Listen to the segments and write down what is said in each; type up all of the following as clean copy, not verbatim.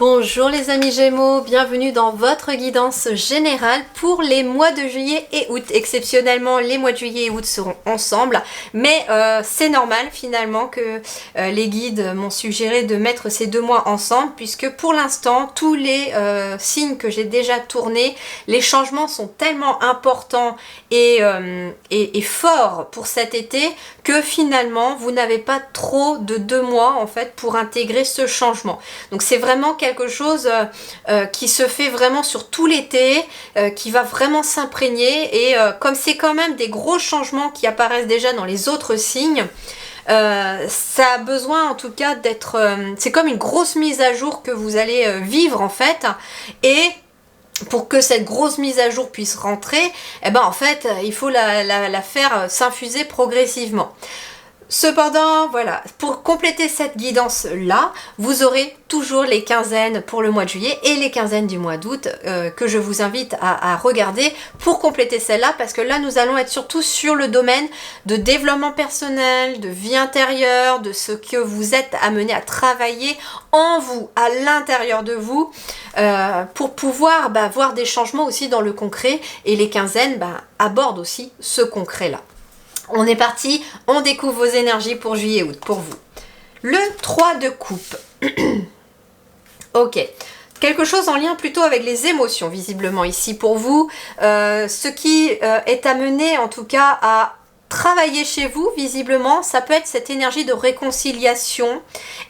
Bonjour les amis Gémeaux, bienvenue dans votre guidance générale pour les mois de juillet et août. Exceptionnellement, les mois de juillet et août seront ensemble, mais c'est normal finalement que les guides m'ont suggéré de mettre ces 2 mois ensemble, puisque pour l'instant, tous les signes que j'ai déjà tournés, les changements sont tellement importants et forts pour cet été que finalement, vous n'avez pas trop de 2 mois en fait pour intégrer ce changement. Donc c'est vraiment quelque chose qui se fait vraiment sur tout l'été, qui va vraiment s'imprégner, et comme c'est quand même des gros changements qui apparaissent déjà dans les autres signes, ça a besoin en tout cas d'être... c'est comme une grosse mise à jour que vous allez vivre en fait, et pour que cette grosse mise à jour puisse rentrer, eh ben en fait il faut la faire s'infuser progressivement. Cependant, voilà, pour compléter cette guidance-là, vous aurez toujours les quinzaines pour le mois de juillet et les quinzaines du mois d'août que je vous invite à regarder pour compléter celle-là, parce que là, nous allons être surtout sur le domaine de développement personnel, de vie intérieure, de ce que vous êtes amené à travailler en vous, à l'intérieur de vous, pour pouvoir voir des changements aussi dans le concret, et les quinzaines abordent aussi ce concret-là. On est parti, on découvre vos énergies pour juillet-août, pour vous. Le 3 de coupe. Ok. Quelque chose en lien plutôt avec les émotions, visiblement, ici pour vous. Ce qui est amené, en tout cas, à travailler chez vous, visiblement, ça peut être cette énergie de réconciliation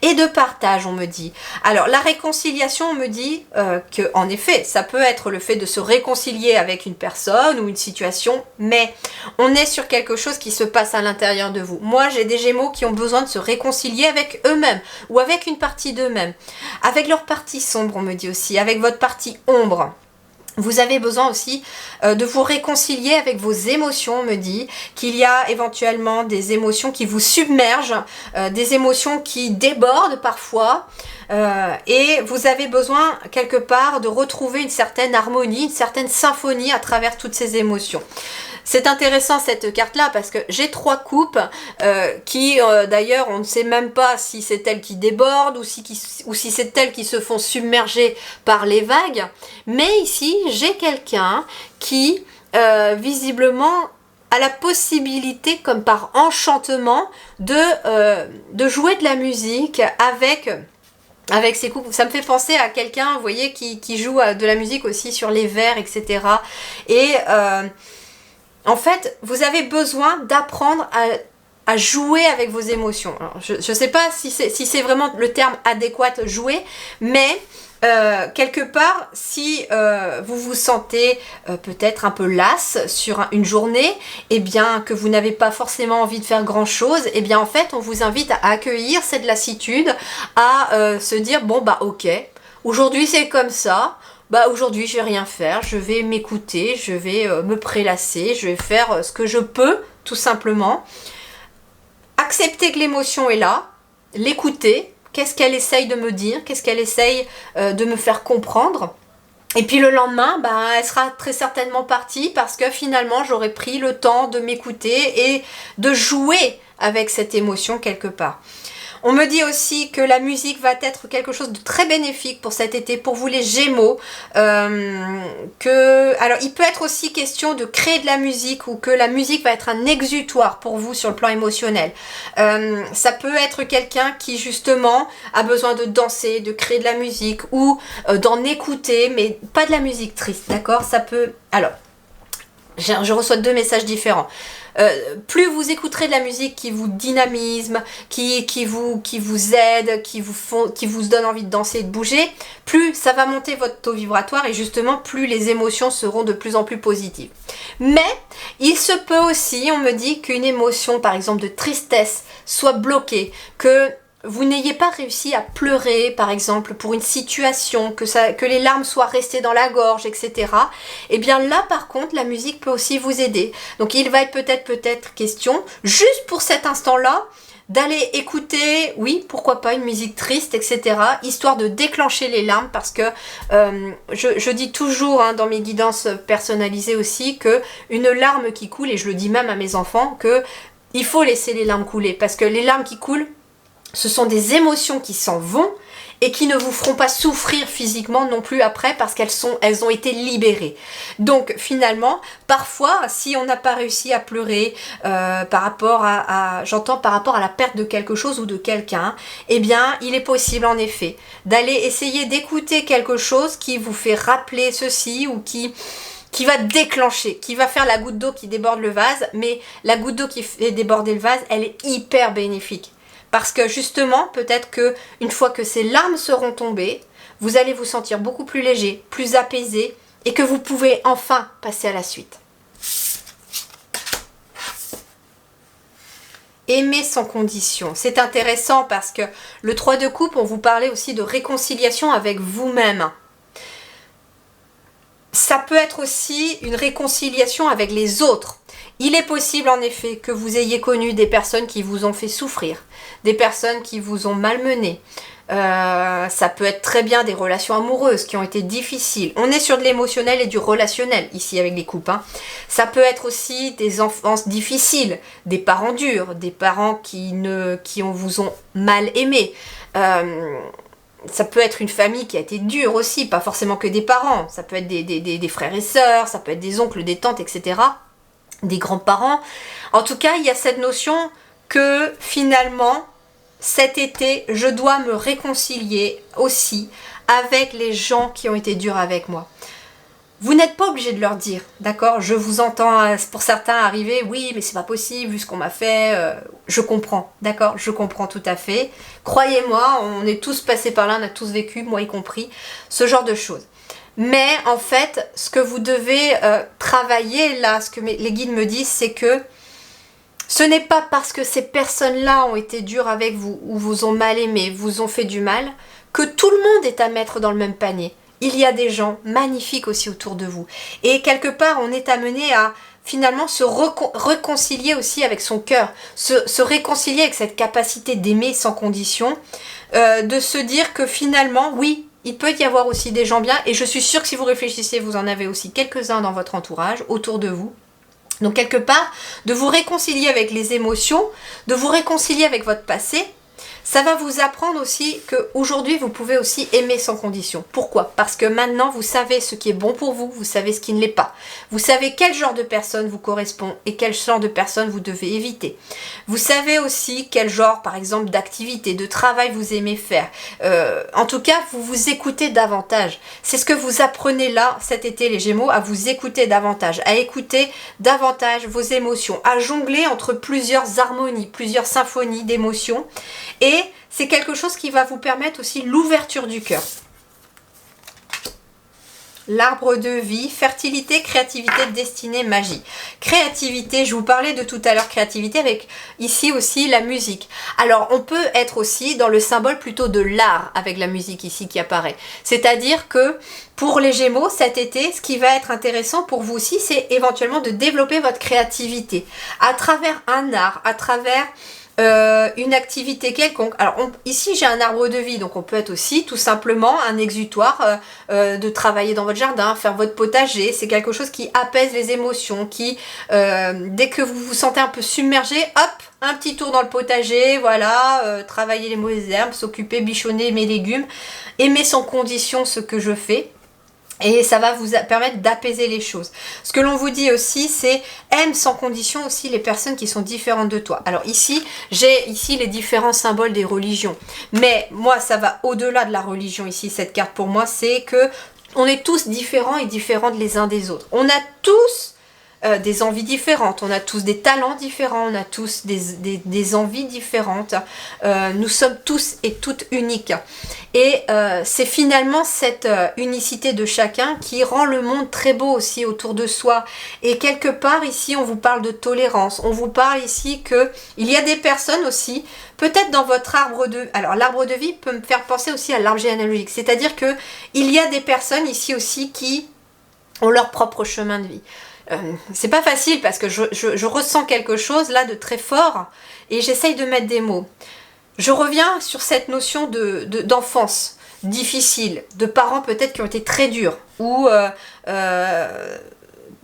et de partage, on me dit. Alors, la réconciliation, on me dit que, en effet, ça peut être le fait de se réconcilier avec une personne ou une situation, mais on est sur quelque chose qui se passe à l'intérieur de vous. Moi, j'ai des Gémeaux qui ont besoin de se réconcilier avec eux-mêmes ou avec une partie d'eux-mêmes, avec leur partie sombre, on me dit aussi, avec votre partie ombre. Vous avez besoin aussi de vous réconcilier avec vos émotions, on me dit qu'il y a éventuellement des émotions qui vous submergent, des émotions qui débordent parfois, et vous avez besoin quelque part de retrouver une certaine harmonie, une certaine symphonie à travers toutes ces émotions. C'est intéressant cette carte-là parce que j'ai 3 coupes qui, d'ailleurs, on ne sait même pas si c'est elles qui débordent ou si c'est elles qui se font submerger par les vagues. Mais ici, j'ai quelqu'un qui, visiblement, a la possibilité, comme par enchantement, de jouer de la musique avec ses coupes. Ça me fait penser à quelqu'un, vous voyez, qui joue de la musique aussi sur les verres, etc. Et... en fait, vous avez besoin d'apprendre à jouer avec vos émotions. Alors, je ne sais pas si c'est vraiment le terme adéquat, jouer, mais quelque part, si vous vous sentez peut-être un peu lasse sur une journée, et bien que vous n'avez pas forcément envie de faire grand-chose, et bien en fait, on vous invite à accueillir cette lassitude, à se dire, bon ok, aujourd'hui c'est comme ça, aujourd'hui je vais rien faire, je vais m'écouter, je vais me prélasser, je vais faire ce que je peux, tout simplement. Accepter que l'émotion est là, l'écouter, qu'est-ce qu'elle essaye de me dire, qu'est-ce qu'elle essaye de me faire comprendre. Et puis le lendemain, elle sera très certainement partie parce que finalement j'aurai pris le temps de m'écouter et de jouer avec cette émotion quelque part. On me dit aussi que la musique va être quelque chose de très bénéfique pour cet été, pour vous les Gémeaux. Alors, il peut être aussi question de créer de la musique ou que la musique va être un exutoire pour vous sur le plan émotionnel. Ça peut être quelqu'un qui justement a besoin de danser, de créer de la musique ou d'en écouter, mais pas de la musique triste, d'accord? Ça peut... Alors, je reçois 2 messages différents. Plus vous écouterez de la musique qui vous dynamise, qui vous aide, qui vous donne envie de danser et de bouger, plus ça va monter votre taux vibratoire et justement plus les émotions seront de plus en plus positives. Mais il se peut aussi, on me dit, qu'une émotion par exemple de tristesse soit bloquée, que vous n'ayez pas réussi à pleurer, par exemple, pour une situation, que les larmes soient restées dans la gorge, etc. Et bien là, par contre, la musique peut aussi vous aider. Donc, il va être peut-être question, juste pour cet instant-là, d'aller écouter, oui, pourquoi pas, une musique triste, etc., histoire de déclencher les larmes, parce que je dis toujours dans mes guidances personnalisées aussi, que une larme qui coule, et je le dis même à mes enfants, que il faut laisser les larmes couler, parce que les larmes qui coulent, ce sont des émotions qui s'en vont et qui ne vous feront pas souffrir physiquement non plus après parce elles ont été libérées. Donc finalement, parfois, si on n'a pas réussi à pleurer par rapport j'entends par rapport à la perte de quelque chose ou de quelqu'un, eh bien, il est possible en effet d'aller essayer d'écouter quelque chose qui vous fait rappeler ceci ou qui va déclencher, qui va faire la goutte d'eau qui déborde le vase, mais la goutte d'eau qui fait déborder le vase, elle est hyper bénéfique. Parce que justement, peut-être que une fois que ces larmes seront tombées, vous allez vous sentir beaucoup plus léger, plus apaisé, et que vous pouvez enfin passer à la suite. Aimer sans condition. C'est intéressant parce que le 3 de coupe, on vous parlait aussi de réconciliation avec vous-même. Ça peut être aussi une réconciliation avec les autres. Il est possible en effet que vous ayez connu des personnes qui vous ont fait souffrir, des personnes qui vous ont malmené. Ça peut être très bien des relations amoureuses qui ont été difficiles. On est sur de l'émotionnel et du relationnel ici avec les coupes. Ça peut être aussi des enfances difficiles, des parents durs, des parents qui vous ont mal aimé. Ça peut être une famille qui a été dure aussi, pas forcément que des parents. Ça peut être des frères et sœurs, ça peut être des oncles, des tantes, etc. Des grands-parents. En tout cas, il y a cette notion que finalement, cet été, je dois me réconcilier aussi avec les gens qui ont été durs avec moi. Vous n'êtes pas obligé de leur dire, d'accord? Je vous entends pour certains arriver, oui, mais c'est pas possible vu ce qu'on m'a fait. Je comprends, d'accord? Je comprends tout à fait. Croyez-moi, on est tous passés par là, on a tous vécu, moi y compris, ce genre de choses. Mais en fait, ce que vous devez travailler là, ce que les guides me disent, c'est que ce n'est pas parce que ces personnes-là ont été dures avec vous ou vous ont mal aimé, vous ont fait du mal, que tout le monde est à mettre dans le même panier. Il y a des gens magnifiques aussi autour de vous. Et quelque part, on est amené à finalement se réconcilier aussi avec son cœur, se réconcilier avec cette capacité d'aimer sans condition, de se dire que finalement, oui, il peut y avoir aussi des gens bien, et je suis sûre que si vous réfléchissez, vous en avez aussi quelques-uns dans votre entourage, autour de vous. Donc quelque part, de vous réconcilier avec les émotions, de vous réconcilier avec votre passé, ça va vous apprendre aussi qu'aujourd'hui, vous pouvez aussi aimer sans condition. Pourquoi? Parce que maintenant, vous savez ce qui est bon pour vous, vous savez ce qui ne l'est pas. Vous savez quel genre de personne vous correspond et quel genre de personne vous devez éviter. Vous savez aussi quel genre, par exemple, d'activité, de travail vous aimez faire. En tout cas, vous vous écoutez davantage. C'est ce que vous apprenez là, cet été, les Gémeaux, à vous écouter davantage, à écouter davantage vos émotions, à jongler entre plusieurs harmonies, plusieurs symphonies d'émotions. Et c'est quelque chose qui va vous permettre aussi l'ouverture du cœur. L'arbre de vie, fertilité, créativité, destinée, magie. Créativité, je vous parlais de tout à l'heure créativité avec ici aussi la musique. Alors on peut être aussi dans le symbole plutôt de l'art avec la musique ici qui apparaît. C'est-à-dire que pour les Gémeaux cet été, ce qui va être intéressant pour vous aussi, c'est éventuellement de développer votre créativité à travers un art, à travers une activité quelconque. Alors ici j'ai un arbre de vie, donc on peut être aussi tout simplement un exutoire de travailler dans votre jardin, faire votre potager. C'est quelque chose qui apaise les émotions, qui dès que vous vous sentez un peu submergé, hop, un petit tour dans le potager, voilà, travailler les mauvaises herbes, s'occuper, bichonner mes légumes, aimer sans condition ce que je fais. Et ça va vous permettre d'apaiser les choses. Ce que l'on vous dit aussi, c'est aime sans condition aussi les personnes qui sont différentes de toi. Alors ici, j'ai ici les différents symboles des religions. Mais moi, ça va au-delà de la religion ici. Cette carte pour moi, c'est que on est tous différents et différents les uns des autres. On a tous des envies différentes, on a tous des talents différents, on a tous des envies différentes. Nous sommes tous et toutes uniques. Et c'est finalement cette unicité de chacun qui rend le monde très beau aussi autour de soi. Et quelque part ici, on vous parle de tolérance. On vous parle ici que il y a des personnes aussi, peut-être dans votre arbre de... Alors l'arbre de vie peut me faire penser aussi à l'arbre généalogique. C'est-à-dire que il y a des personnes ici aussi qui ont leur propre chemin de vie. C'est pas facile parce que je ressens quelque chose là de très fort et j'essaye de mettre des mots. Je reviens sur cette notion d'enfance difficile, de parents peut-être qui ont été très durs ou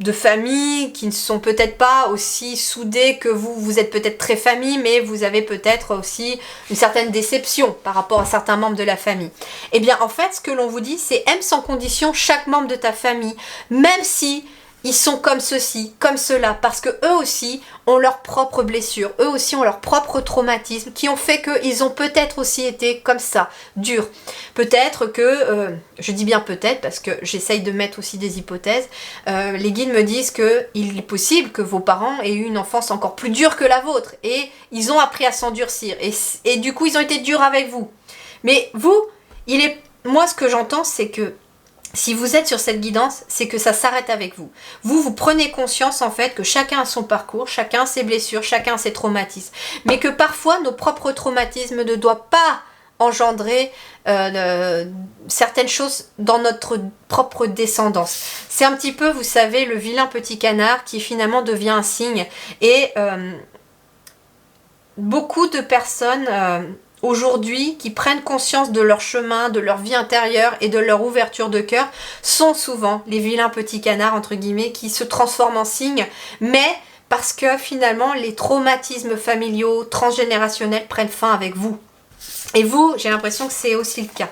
de famille qui ne sont peut-être pas aussi soudées que vous. Vous êtes peut-être très famille, mais vous avez peut-être aussi une certaine déception par rapport à certains membres de la famille. Eh bien, en fait, ce que l'on vous dit, c'est aime sans condition chaque membre de ta famille, même si ils sont comme ceci, comme cela, parce que eux aussi ont leurs propres blessures, eux aussi ont leurs propres traumatismes qui ont fait qu'ils ont peut-être aussi été comme ça, durs. Peut-être que, je dis bien peut-être parce que j'essaye de mettre aussi des hypothèses, les guides me disent qu'il est possible que vos parents aient eu une enfance encore plus dure que la vôtre et ils ont appris à s'endurcir et du coup ils ont été durs avec vous. Mais vous, moi ce que j'entends c'est que si vous êtes sur cette guidance, c'est que ça s'arrête avec vous. Vous prenez conscience en fait que chacun a son parcours, chacun a ses blessures, chacun a ses traumatismes. Mais que parfois nos propres traumatismes ne doivent pas engendrer certaines choses dans notre propre descendance. C'est un petit peu, vous savez, le vilain petit canard qui finalement devient un cygne. Et beaucoup de personnes... aujourd'hui, qui prennent conscience de leur chemin, de leur vie intérieure et de leur ouverture de cœur, sont souvent les vilains petits canards, entre guillemets, qui se transforment en cygnes, mais parce que finalement, les traumatismes familiaux, transgénérationnels prennent fin avec vous. Et vous, j'ai l'impression que c'est aussi le cas.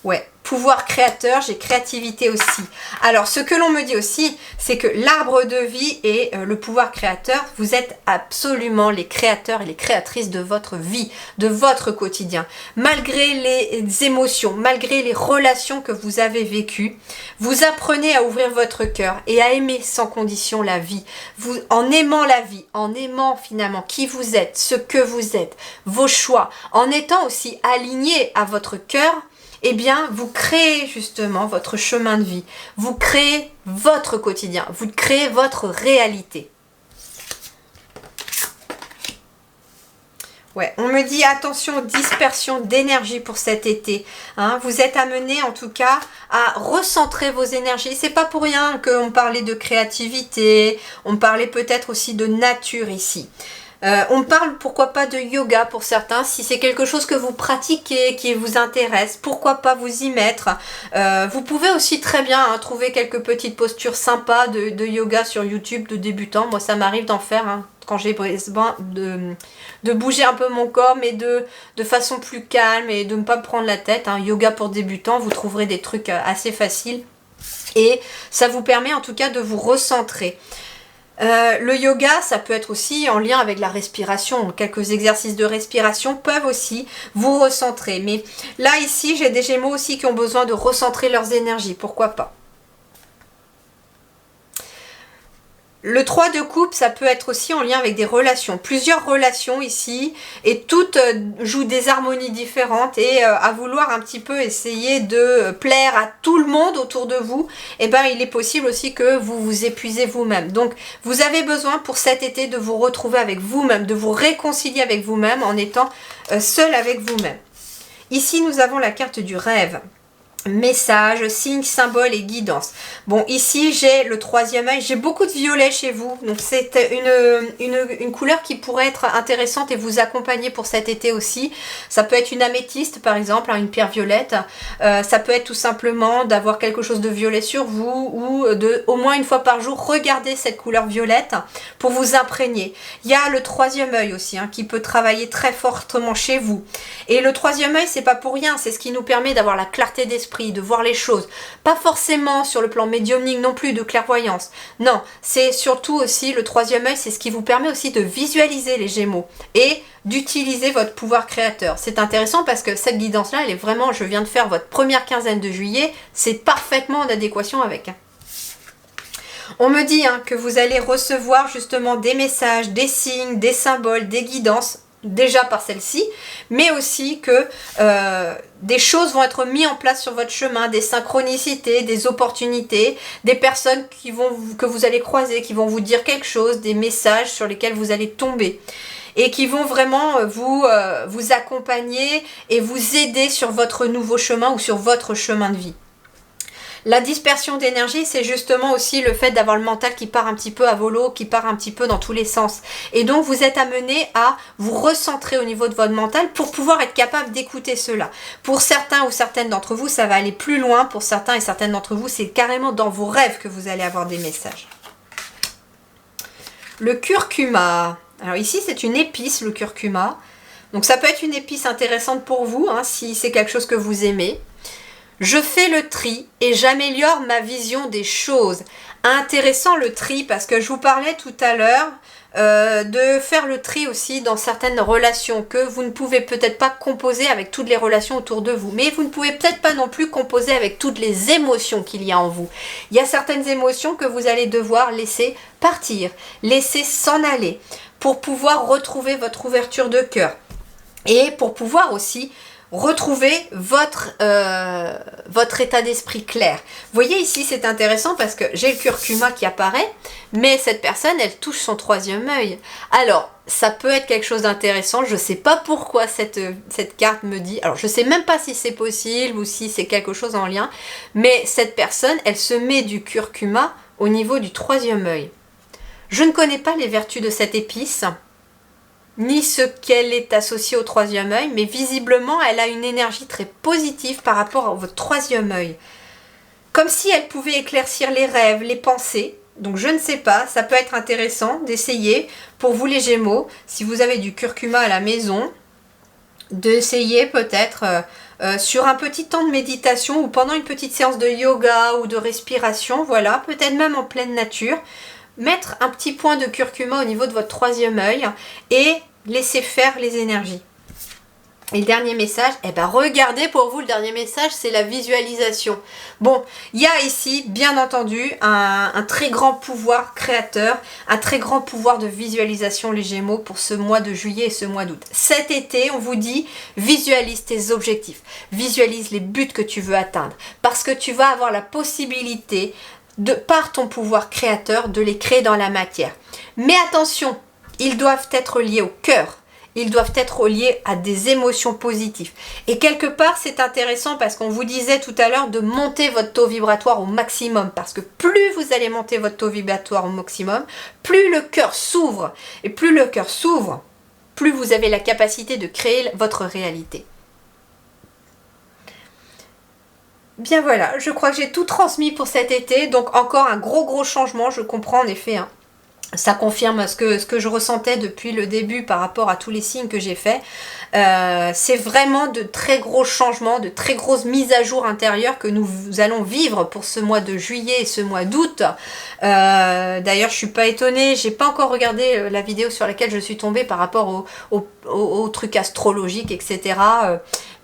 Ouais, pouvoir créateur, j'ai créativité aussi. Alors, ce que l'on me dit aussi, c'est que l'arbre de vie et le pouvoir créateur, vous êtes absolument les créateurs et les créatrices de votre vie, de votre quotidien. Malgré les émotions, malgré les relations que vous avez vécues, vous apprenez à ouvrir votre cœur et à aimer sans condition la vie. En aimant la vie, en aimant finalement qui vous êtes, ce que vous êtes, vos choix, en étant aussi aligné à votre cœur, eh bien, vous créez justement votre chemin de vie. Vous créez votre quotidien. Vous créez votre réalité. Ouais, on me dit attention aux dispersions d'énergie pour cet été. Hein, vous êtes amené en tout cas à recentrer vos énergies. C'est pas pour rien qu'on parlait de créativité. On parlait peut-être aussi de nature ici. On parle pourquoi pas de yoga pour certains, si c'est quelque chose que vous pratiquez, qui vous intéresse, pourquoi pas vous y mettre. Vous pouvez aussi très bien trouver quelques petites postures sympas de yoga sur YouTube de débutants. Moi ça m'arrive d'en faire quand j'ai besoin de bouger un peu mon corps, mais de façon plus calme et de ne pas me prendre la tête. Yoga pour débutants, vous trouverez des trucs assez faciles et ça vous permet en tout cas de vous recentrer. Le yoga, ça peut être aussi en lien avec la respiration. Quelques exercices de respiration peuvent aussi vous recentrer. Mais là, ici, j'ai des Gémeaux aussi qui ont besoin de recentrer leurs énergies. Pourquoi pas ? Le 3 de coupe, ça peut être aussi en lien avec des relations. Plusieurs relations ici et toutes jouent des harmonies différentes et à vouloir un petit peu essayer de plaire à tout le monde autour de vous, eh ben, il est possible aussi que vous vous épuisez vous-même. Donc vous avez besoin pour cet été de vous retrouver avec vous-même, de vous réconcilier avec vous-même en étant seul avec vous-même. Ici, nous avons la carte du rêve. Messages, signes, symboles et guidance. Bon, ici j'ai le 3e œil, j'ai beaucoup de violet chez vous, donc c'est une couleur qui pourrait être intéressante et vous accompagner pour cet été aussi. Ça peut être une améthyste par exemple, une pierre violette, ça peut être tout simplement d'avoir quelque chose de violet sur vous ou de au moins une fois par jour regarder cette couleur violette pour vous imprégner. Il y a le 3e œil aussi qui peut travailler très fortement chez vous. Et le 3e œil, c'est pas pour rien, c'est ce qui nous permet d'avoir la clarté d'esprit, de voir les choses, pas forcément sur le plan médiumnique non plus, de clairvoyance, non, c'est surtout aussi le 3e œil, c'est ce qui vous permet aussi de visualiser les Gémeaux et d'utiliser votre pouvoir créateur. C'est intéressant parce que cette guidance là, elle est vraiment, je viens de faire votre première quinzaine de juillet, c'est parfaitement en adéquation avec. On me dit que vous allez recevoir justement des messages, des signes, des symboles, des guidances, déjà par celle-ci, mais aussi que des choses vont être mises en place sur votre chemin, des synchronicités, des opportunités, des personnes que vous allez croiser, qui vont vous dire quelque chose, des messages sur lesquels vous allez tomber et qui vont vraiment vous accompagner et vous aider sur votre nouveau chemin ou sur votre chemin de vie. La dispersion d'énergie, c'est justement aussi le fait d'avoir le mental qui part un petit peu à volo, qui part un petit peu dans tous les sens. Et donc, vous êtes amené à vous recentrer au niveau de votre mental pour pouvoir être capable d'écouter cela. Pour certains ou certaines d'entre vous, ça va aller plus loin. Pour certains et certaines d'entre vous, c'est carrément dans vos rêves que vous allez avoir des messages. Le curcuma. Alors ici, c'est une épice, le curcuma. Donc ça peut être une épice intéressante pour vous, hein, si c'est quelque chose que vous aimez. Je fais le tri et j'améliore ma vision des choses. Intéressant le tri, parce que je vous parlais tout à l'heure de faire le tri aussi dans certaines relations que vous ne pouvez peut-être pas composer avec toutes les relations autour de vous. Mais vous ne pouvez peut-être pas non plus composer avec toutes les émotions qu'il y a en vous. Il y a certaines émotions que vous allez devoir laisser partir, laisser s'en aller pour pouvoir retrouver votre ouverture de cœur. Et pour pouvoir aussi retrouver votre état d'esprit clair. Vous voyez ici, c'est intéressant parce que j'ai le curcuma qui apparaît, mais cette personne, elle touche son troisième œil. Alors, ça peut être quelque chose d'intéressant. Je ne sais pas pourquoi cette carte me dit... Alors, je ne sais même pas si c'est possible ou si c'est quelque chose en lien, mais cette personne, elle se met du curcuma au niveau du troisième œil. Je ne connais pas les vertus de cette épice, ni ce qu'elle est associée au troisième œil, mais visiblement, elle a une énergie très positive par rapport à votre troisième œil. Comme si elle pouvait éclaircir les rêves, les pensées. Donc je ne sais pas, ça peut être intéressant d'essayer, pour vous les Gémeaux, si vous avez du curcuma à la maison, d'essayer peut-être sur un petit temps de méditation ou pendant une petite séance de yoga ou de respiration, voilà, peut-être même en pleine nature, mettre un petit point de curcuma au niveau de votre troisième œil et laisser faire les énergies. Et le dernier message, eh ben regardez pour vous, le dernier message, c'est la visualisation. Bon, il y a ici, bien entendu, un très grand pouvoir créateur, un très grand pouvoir de visualisation, les Gémeaux, pour ce mois de juillet et ce mois d'août. Cet été, on vous dit, visualise tes objectifs, visualise les buts que tu veux atteindre, parce que tu vas avoir la possibilité, par ton pouvoir créateur, de les créer dans la matière. Mais attention, ils doivent être liés au cœur. Ils doivent être liés à des émotions positives. Et quelque part, c'est intéressant parce qu'on vous disait tout à l'heure de monter votre taux vibratoire au maximum. Parce que plus vous allez monter votre taux vibratoire au maximum, plus le cœur s'ouvre. Et plus le cœur s'ouvre, plus vous avez la capacité de créer votre réalité. Bien voilà, je crois que j'ai tout transmis pour cet été. Donc encore un gros changement, je comprends en effet, hein. Ça confirme ce que je ressentais depuis le début par rapport à tous les signes que j'ai faits. C'est vraiment de très gros changements, de très grosses mises à jour intérieures que nous allons vivre pour ce mois de juillet et ce mois d'août. D'ailleurs, je suis pas étonnée, j'ai pas encore regardé la vidéo sur laquelle je suis tombée par rapport au truc astrologique, etc.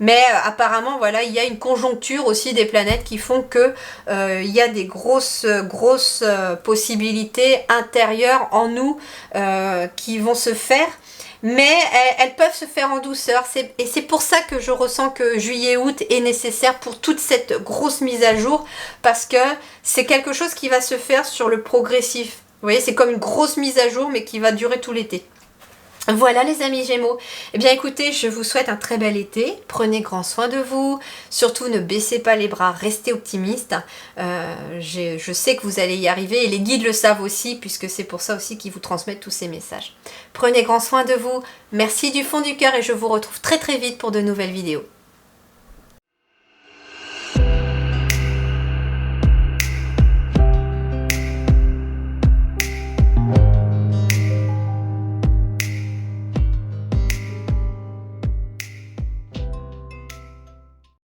Mais apparemment, voilà, il y a une conjoncture aussi des planètes qui font que il y a des grosses possibilités intérieures en nous qui vont se faire, mais elles peuvent se faire en douceur. Et c'est pour ça que je ressens que juillet-août est nécessaire pour toute cette grosse mise à jour, parce que c'est quelque chose qui va se faire sur le progressif. Vous voyez, c'est comme une grosse mise à jour, mais qui va durer tout l'été. Voilà les amis Gémeaux, eh bien écoutez, je vous souhaite un très bel été, prenez grand soin de vous, surtout ne baissez pas les bras, restez optimistes, je sais que vous allez y arriver et les guides le savent aussi puisque c'est pour ça aussi qu'ils vous transmettent tous ces messages. Prenez grand soin de vous, merci du fond du cœur et je vous retrouve très vite pour de nouvelles vidéos.